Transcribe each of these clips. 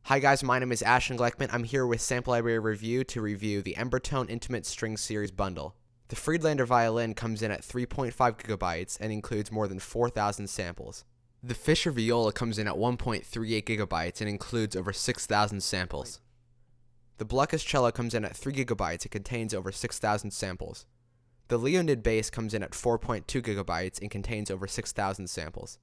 Hi guys, my name is Ashton Gleckman. I'm here with Sample Library Review to review the Embertone Intimate String Series bundle. The Friedlander violin comes in at 3.5 gigabytes and includes more than 4,000 samples. The Fisher viola comes in at 1.38 gigabytes and includes over 6,000 samples. The Blucas cello comes in at 3 gigabytes and contains over 6,000 samples. The Leonid bass comes in at 4.2 gigabytes and contains over 6,000 samples.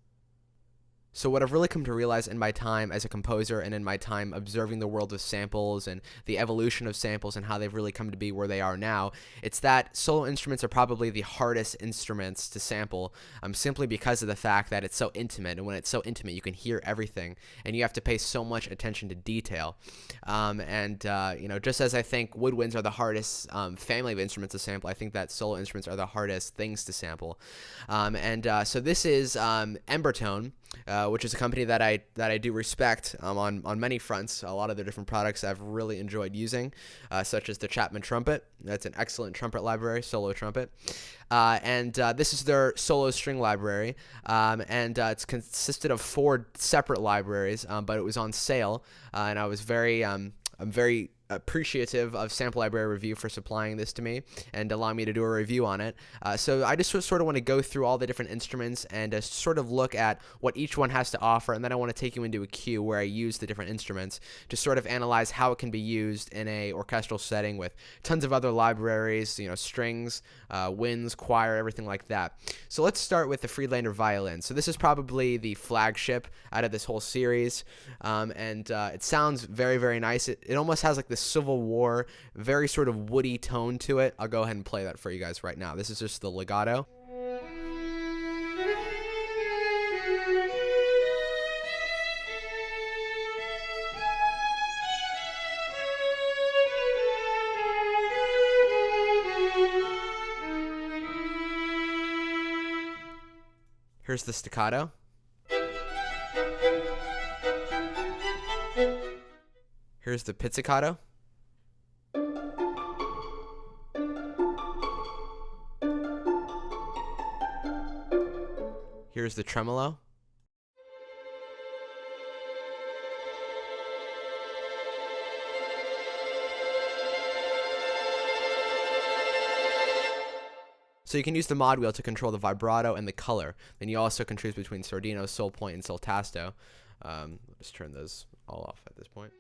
So what I've really come to realize in my time as a composer and in my time observing the world of samples and the evolution of samples and how they've really come to be where they are now, it's that solo instruments are probably the hardest instruments to sample, simply because of the fact that it's so intimate, and when it's so intimate you can hear everything and you have to pay so much attention to detail. Just as I think woodwinds are the hardest family of instruments to sample, I think that solo instruments are the hardest things to sample. So this is Embertone, which is a company that I do respect on many fronts. A lot of their different products I've really enjoyed using, such as the Chapman trumpet. That's an excellent trumpet library, solo trumpet. This is their solo string library, it's consisted of 4 separate libraries, but it was on sale, and I was I'm very appreciative of Sample Library Review for supplying this to me and allowing me to do a review on it. So I just sort of want to go through all the different instruments and sort of look at what each one has to offer, and then I want to take you into a queue where I use the different instruments to sort of analyze how it can be used in a orchestral setting with tons of other libraries, strings, winds, choir, everything like that. So let's start with the Friedlander violin. So this is probably the flagship out of this whole series, it sounds very, very nice. It almost has like the Civil War, very sort of woody tone to it. I'll go ahead and play that for you guys right now. This is just the legato. Here's the staccato. Here's the pizzicato. Here's the tremolo. So you can use the mod wheel to control the vibrato and the color. Then you also can choose between sordino, sol point, and sol tasto. Just turn those all off at this point.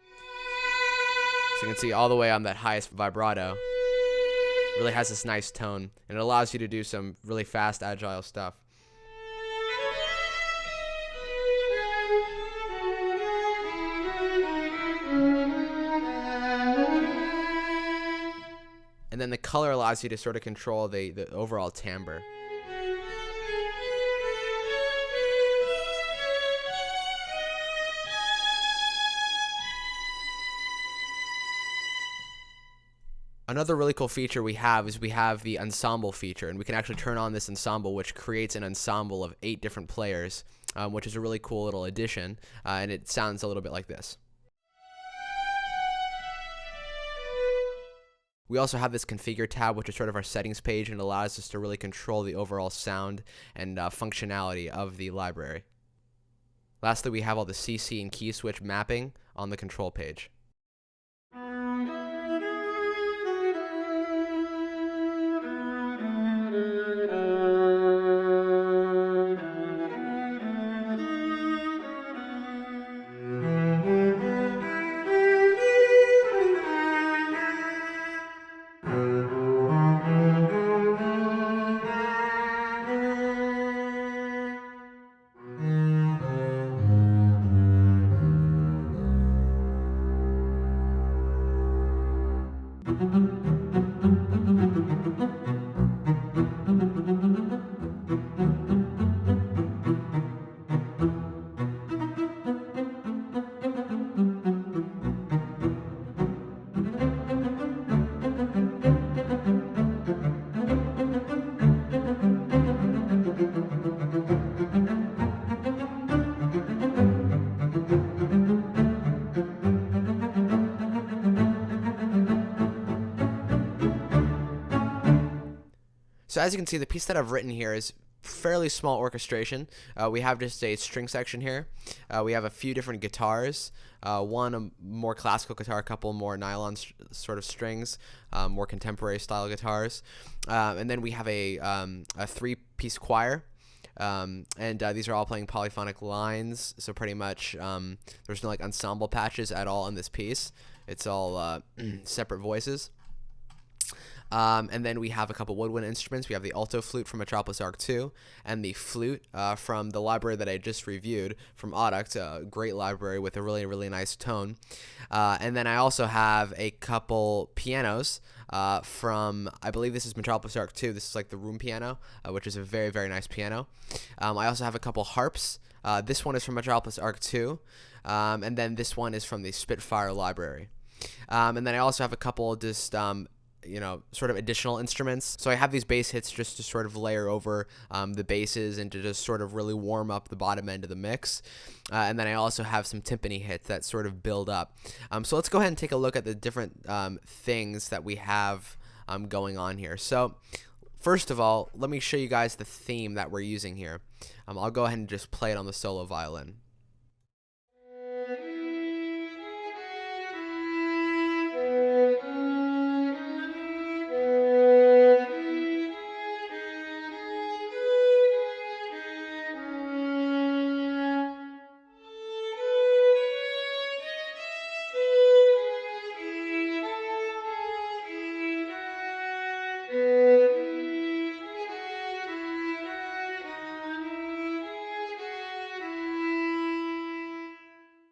So you can see all the way on that highest vibrato. Really has this nice tone, and it allows you to do some really fast, agile stuff. And then the color allows you to sort of control the overall timbre. Another really cool feature we have is we have the ensemble feature, and we can actually turn on this ensemble, which creates an ensemble of 8 different players, which is a really cool little addition, and it sounds a little bit like this. We also have this configure tab, which is sort of our settings page, and allows us to really control the overall sound and functionality of the library. Lastly, we have all the CC and key switch mapping on the control page. So as you can see, the piece that I've written here is fairly small orchestration. We have just a string section here. We have a few different guitars. One a more classical guitar, a couple more nylon sort of strings, more contemporary style guitars, and then we have a 3-piece choir. These are all playing polyphonic lines, so pretty much there's no like ensemble patches at all in this piece. It's all separate voices. And then we have a couple woodwind instruments. We have the alto flute from Metropolis Arc 2 and the flute from the library that I just reviewed from Auduct, a great library with a really, really nice tone. And then I also have a couple pianos from, I believe this is Metropolis Arc 2. This is like the room piano, which is a very, very nice piano. I also have a couple harps. This one is from Metropolis Arc 2, and then this one is from the Spitfire library. And then I also have a couple just sort of additional instruments. So I have these bass hits just to sort of layer over the basses and to just sort of really warm up the bottom end of the mix. And then I also have some timpani hits that sort of build up. So let's go ahead and take a look at the different things that we have going on here. So first of all, let me show you guys the theme that we're using here. I'll go ahead and just play it on the solo violin.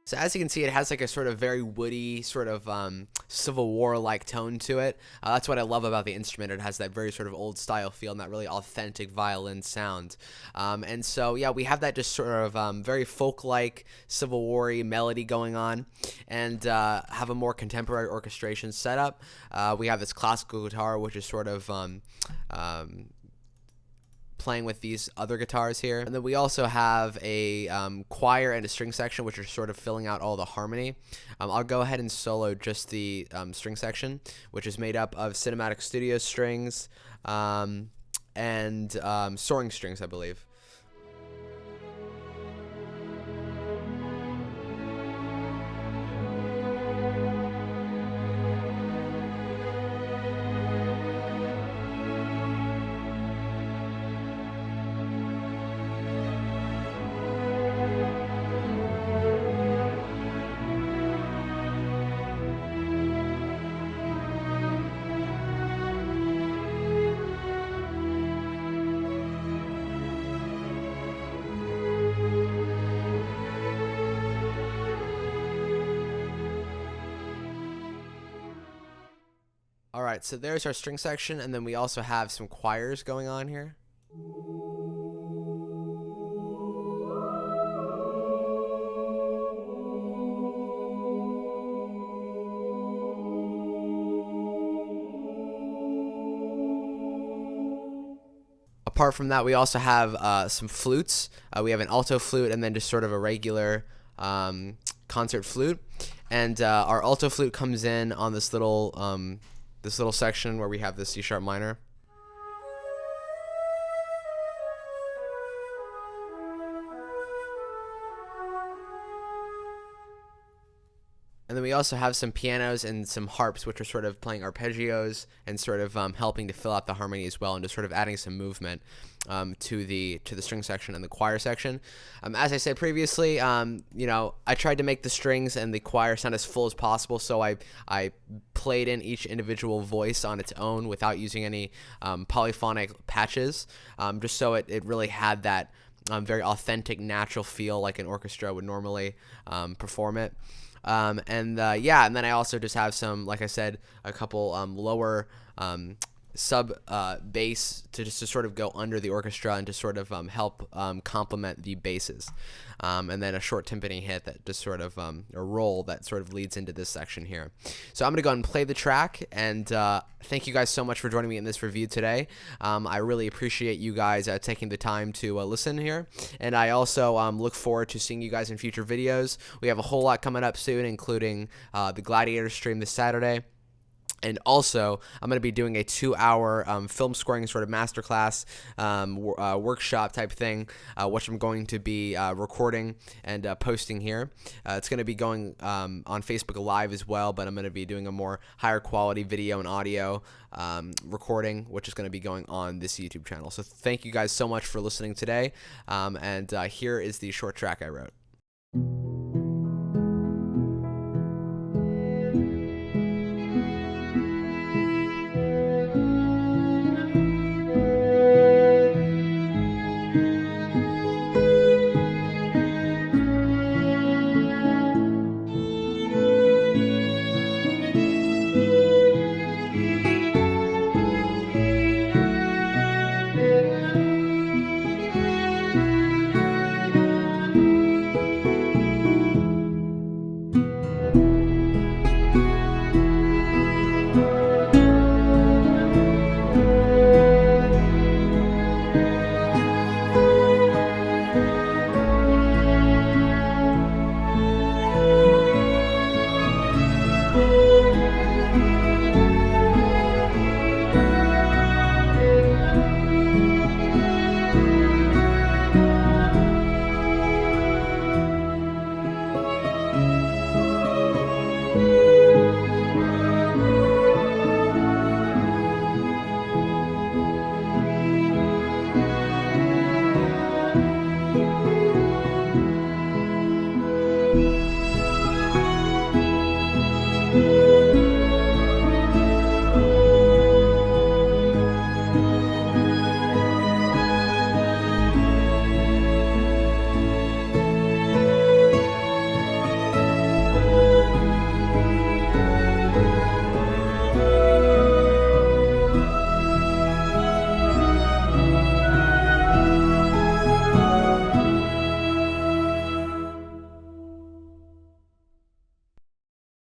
So as you can see, it has like a sort of very woody, sort of Civil War-like tone to it. That's what I love about the instrument. It has that very sort of old-style feel and that really authentic violin sound. And so, yeah, we have that just sort of very folk-like, Civil War-y melody going on, and have a more contemporary orchestration setup. We have this classical guitar, which is sort of playing with these other guitars here. And then we also have a choir and a string section, which are sort of filling out all the harmony. I'll go ahead and solo just the string section, which is made up of Cinematic Studio strings and soaring strings, I believe. Alright, so there's our string section, and then we also have some choirs going on here. Apart from that, we also have some flutes. We have an alto flute and then just sort of a regular concert flute. And our alto flute comes in on this little section where we have the C sharp minor. And then we also have some pianos and some harps, which are sort of playing arpeggios and sort of helping to fill out the harmony as well, and just sort of adding some movement to the string section and the choir section. As I said previously, I tried to make the strings and the choir sound as full as possible, so I played in each individual voice on its own without using any polyphonic patches, just so it really had that very authentic, natural feel like an orchestra would normally perform it. And then I also just have some, like I said, a couple lower sub bass to sort of go under the orchestra and to sort of help complement the basses, and then a short timpani hit that just sort of a roll that sort of leads into this section here. So I'm gonna go ahead and play the track, and thank you guys so much for joining me in this review today. I really appreciate you guys taking the time to listen here, and I also look forward to seeing you guys in future videos. We have a whole lot coming up soon, including the Gladiator stream this Saturday. And also, I'm going to be doing a 2-hour film scoring sort of masterclass workshop type thing, which I'm going to be recording and posting here. It's going to be going on Facebook Live as well, but I'm going to be doing a more higher quality video and audio recording, which is going to be going on this YouTube channel. So thank you guys so much for listening today, and here is the short track I wrote.